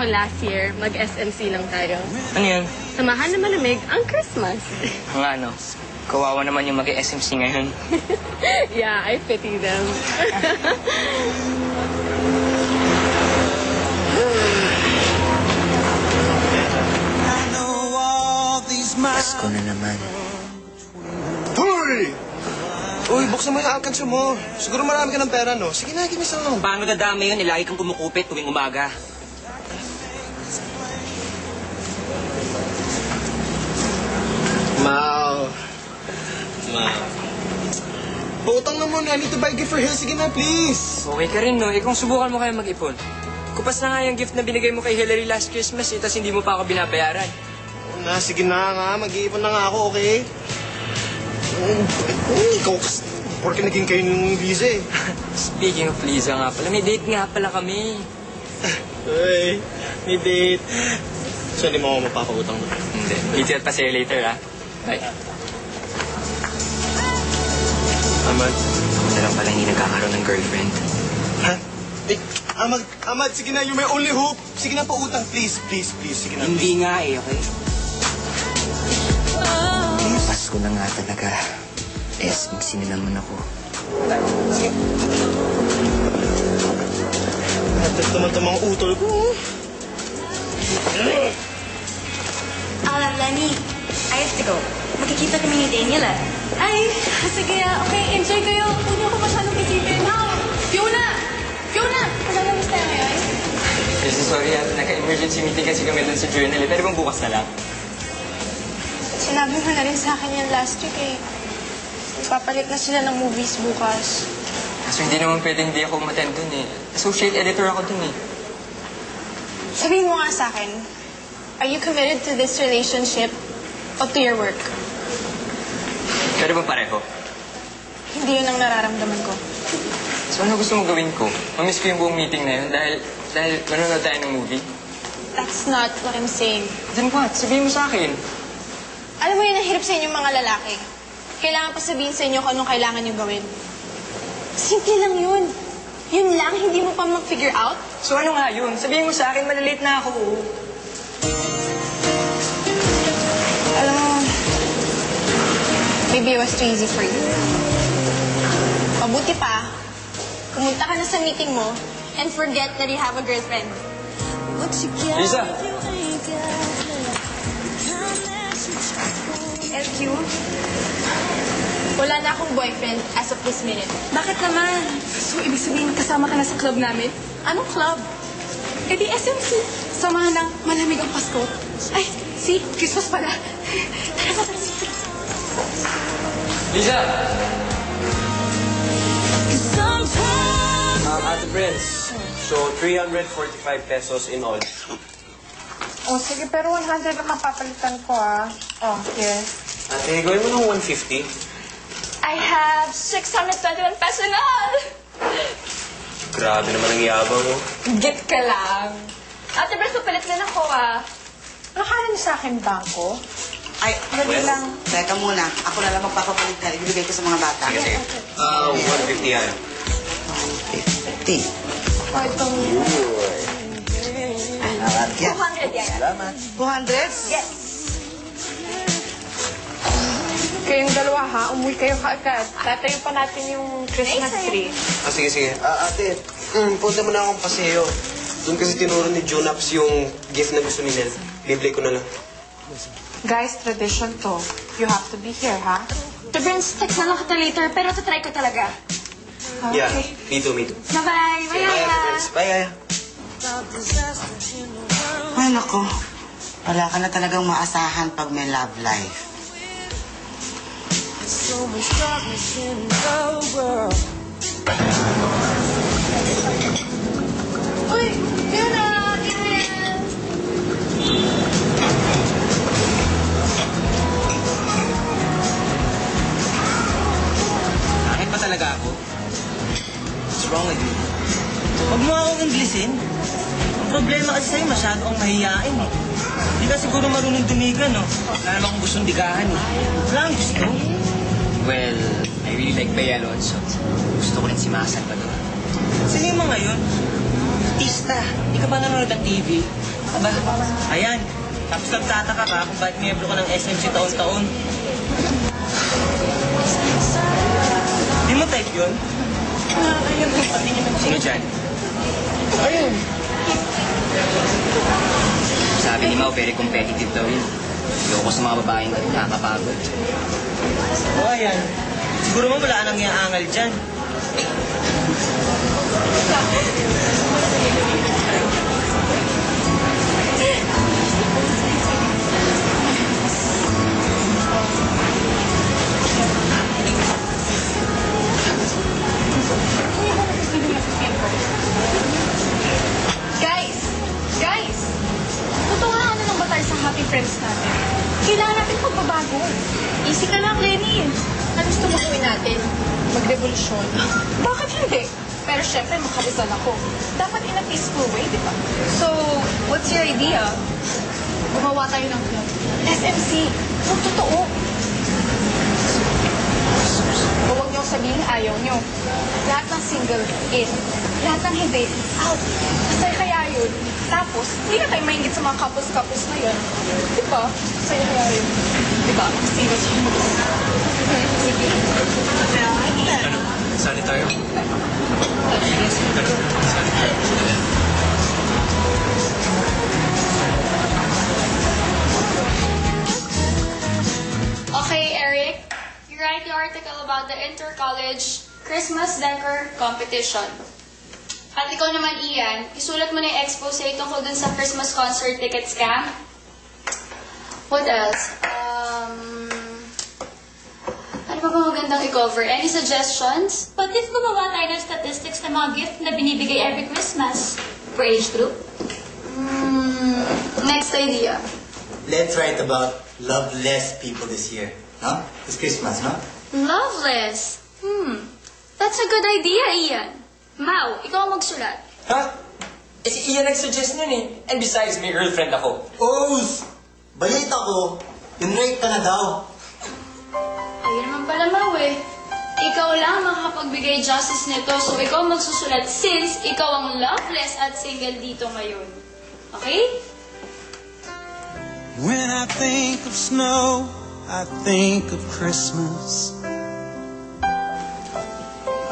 last year, mag-SMC lang tayo. Ano yan? Samahan na malamig ang Christmas. Ang ano, kawawa naman yung mag-SMC ngayon. Yeah, I pity them. Pasko na naman. Hoy! Uy, buksan mo yung alkansya mo. Siguro marami ka ng pera, no? Sige na, give me some. Paano dadami yun? Lagi kang kumukupit tuwing umaga. Mal. Pautang na muna. I need to buy a gift for her. Sige na, please. Okay ka rin, no? Kung subukan mo kaya mag-ipon. Kupas na nga yung gift na binigay mo kay Hillary last Christmas, tas hindi mo pa ako binabayaran. Na, sige na nga. Mag-iipon na nga ako, okay? Ikaw kasi. Porque naging kayo ng Liza eh. Speaking of Liza nga pala, may date nga pala kami. Hey, may date. So, hindi mo ako mapapautang na. Hindi. Meet pa sa'yo later, ha? Bye. Amad. Ako na lang pala hindi nagkakaroon ng girlfriend. Ha? Eh, Amad, sige na. You're my only hope. Sige na, pautang. Please, please, please. Sige na, Hindi nga eh, okay? Pasko na nga talaga. SMC na naman ako. Natin naman itong mga utol ko. Lenny, I have to go. Magkikita kami ni Daniel, ah. Ay, sige, okay, enjoy kayo. Huwag niyo ako masyadong isipin. Fiona! Fiona! Masalamis tayo ngayon? Kasi sorry, naka-emergency meeting kasi kami dun sa journal. Pero bang bukas na lang? Sinabi mo na rin sa akin yan last week, eh. Papalit na sila ng movies bukas. Kaso hindi naman pwedeng hindi ako umattend dun eh. Associate editor ako dun eh. Sabihin mo nga sa akin, are you committed to this relationship or to your work? Pero bang pareho? Hindi yun ang nararamdaman ko. So ano gusto mo gawin ko? Mamiss ko yung buong meeting na yun dahil manonood tayo ng movie. That's not what I'm saying. Then what? Sabihin mo sa akin. Alam mo yun, ang hirap sa inyong mga lalaki. Kailangan pa sabihin sa inyo kung anong kailangan nyo gawin. Simple lang yun. Yun lang, hindi mo pa mag-figure out? So ano nga yun? Sabihin mo sa akin, malilate na ako. Alam mo, maybe it was too easy for you. Mabuti pa, pumunta ka na sa meeting mo and forget that you have a girlfriend. Lisa! LQ, wala na akong boyfriend as of this minute. Bakit naman? So, ibig sabihin, kasama ka na sa club namin? Anong club? Eh di SMC. Samahan ng malamig ang Pasko. Ay, see? Christmas pala. Tara na, tara. Lisa! Ate Prince, so 345 pesos in all. Oh, sige, pero 100 ang mapapalitan ko, ah. Oh, yes. Ate, gawin mo ng 150. I have 621 pesos na all! Grabe naman ang yabang mo. Git ka lang. Ate Bres, palit na ako, ah. Nakala niyo sa akin bangko? Ay, Dali lang. teka muna. Ako na lang magpapapalit na. Ibibigay ko sa mga bata. Sige, sige. 150 yan. 50. Oh, ito mo. Yeah. 200 yan. Salamat. 200? Yes. Kayong dalawa, ha? Umuwi kayo kaagad. Tatayo pa natin yung Christmas tree. Sige, sige. Ate, punta mo na akong paseo. Doon kasi tinuro ni Junaps yung gift na gusto ni Nel. Bibili ko na lang. Guys, tradition to. You have to be here, ha? The Brins, text na lang kita later, pero tatry ko talaga. Okay. Yeah, me too, me too. Bye-bye. Bye, Ate Prince. Bye, Aya. Ay, nako. Wala ka na talagang maasahan pag may love life. Uy, Fiona! Email! Bakit ba talaga ako? What's wrong with you? Huwag mo akong Inglesin. Ang problema kasi sa'yo, masyado ang mahihain eh. Hindi ka siguro marunong dumigan, no? Wala naman akong gustong digahan eh. Wala akong gusto. Well, I really like Bea Alonso. Gusto ko rin si Masa Salvador. Sino yung mga yun? Artista. Hindi ka ba nanonood ng TV? Aba, ayan. Tapos nagtataka ka kung bakit miyembro ka ng SMC taon-taon. Di mo type yun? Ayun. Sino dyan? Ayun. Sabi ni Mau, very competitive daw yun. Loko sa mga babaeng nakakapagod. O, ayan. Siguro mo wala nang iaangal dyan. Guys! Totoo nga ano nang ba tayo sa happy friends natin? Kailangan natin pagbabago. Easy ka lang, Lenny. Ano gusto mo gawin natin? Magrevolusyon? Bakit hindi? Pero syempre, makabisal ako. Dapat in a peaceful way, di ba? So, what's your idea? Gumawa tayo ng club. SMC. Kung totoo. Huwag niyong sabihin ayaw niyo. Lahat ng single, in. Lahat ng hindi, out. Masaya kaya yun. Tapos, hindi na tayo maingit sa mga couples na yun. Di ba? Masaya kaya yun. Di ba? Single siya mo. Sige. Ano? Sali tayo? Okay, Eric. You write the article about the inter-college Christmas decor competition. At ikaw naman, Ian, isulat mo na yung expose tungkol dun sa Christmas concert ticket scam. What else? Ano pa ba magandang i-cover? Any suggestions? But if gumawa tayo ng statistics ng mga gift na binibigay every Christmas for age group? Next idea. Let's write about loveless people this year. No? It's Christmas, no? Loveless. That's a good idea, Ian. Mau, ikaw ang magsulat. Ha? Eh si Ian nag-suggest nun eh. And besides, may girlfriend ako. Oos! Balita ko, yung rate ka na daw. Ayun naman pala, Mau eh. Ikaw lang makapagbigay justice nito, so ikaw magsusulat since ikaw ang loveless at single dito ngayon. Okay? When I think of snow, I think of Christmas.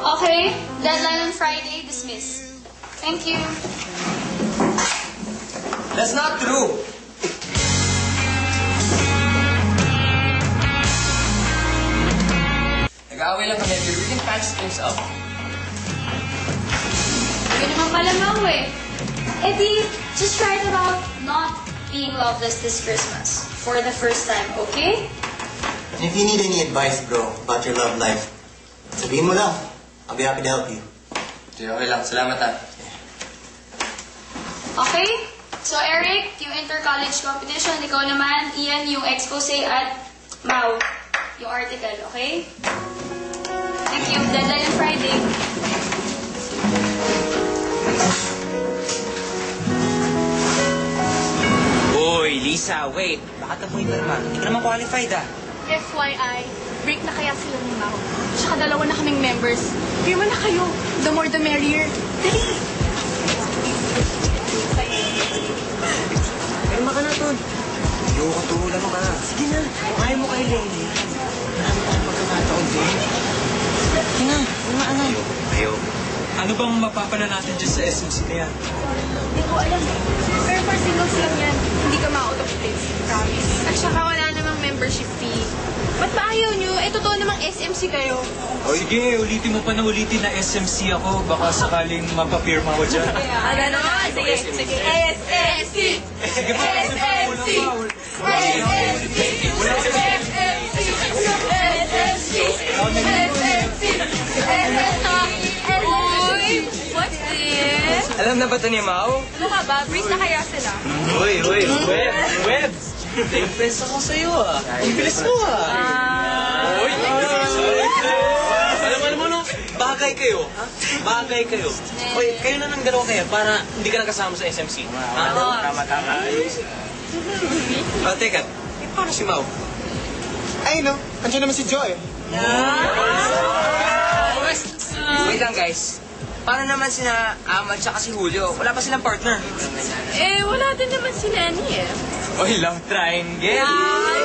Okay, deadline on Friday, dismiss. Thank you. That's not true. Nag-aaway lang kami, but we can patch things up. Ayun naman pala, Mau eh. Eh di, just write about not being loveless this Christmas. For the first time, okay? And if you need any advice, bro, about your love life, sabihin mo lang. I'll be happy to help you. Okay lang, salamat ha. Okay? So, Eric, yung inter-college competition, ikaw naman, Ian, yung expose at Mau, yung article, okay? Thank you. Deadline on Friday. Uy, Lisa, wait. Baka tapoy ka naman. Hindi ka naman qualified ah. FYI, break na kaya sila ni Mau. Tsaka dalawa na kaming members. Pirma na kayo. The more the merrier. Dali! Pirma ka na, Ton. Ayoko, tulungan mo ka na. Sige na. Kung ayaw mo kay Lenny, marami tayong pagkakataon din. Sige na, pirma ka na. Ayoko. Ano bang mapapala natin dyan sa SMC kaya? Hindi ko alam eh. Pero for singles lang yan, hindi ka ma-out of place. Promise. At saka wala namang membership fee. Ba't ba ayaw nyo? Eh, totoo namang SMC kayo. O sige, ulitin mo pa na ulitin na SMC ako. Baka sakaling mapapirma ko dyan. Ano naman? Sige, sige. SMC! Sige pa, kasi pa, SMC! What's this? Alam na ba ito ni Mau? Ano ka ba? Break na kaya sila? Uy, Webs! Na-impress ako sa'yo ah. Ang bilis mo ah. Uy, alam mo, bagay kayo. Bagay kayo. Uy, kayo na ng dalawa kayo para hindi ka nakasama sa SMC. Tama. Teka, paano si Mau? Ay, no. Andiyan naman si Joy. Wait lang guys. Paano naman sina Amal tsaka si Julio? Wala pa silang partner. Eh, wala din naman si Lenny eh. Oy, love triangle. Ay,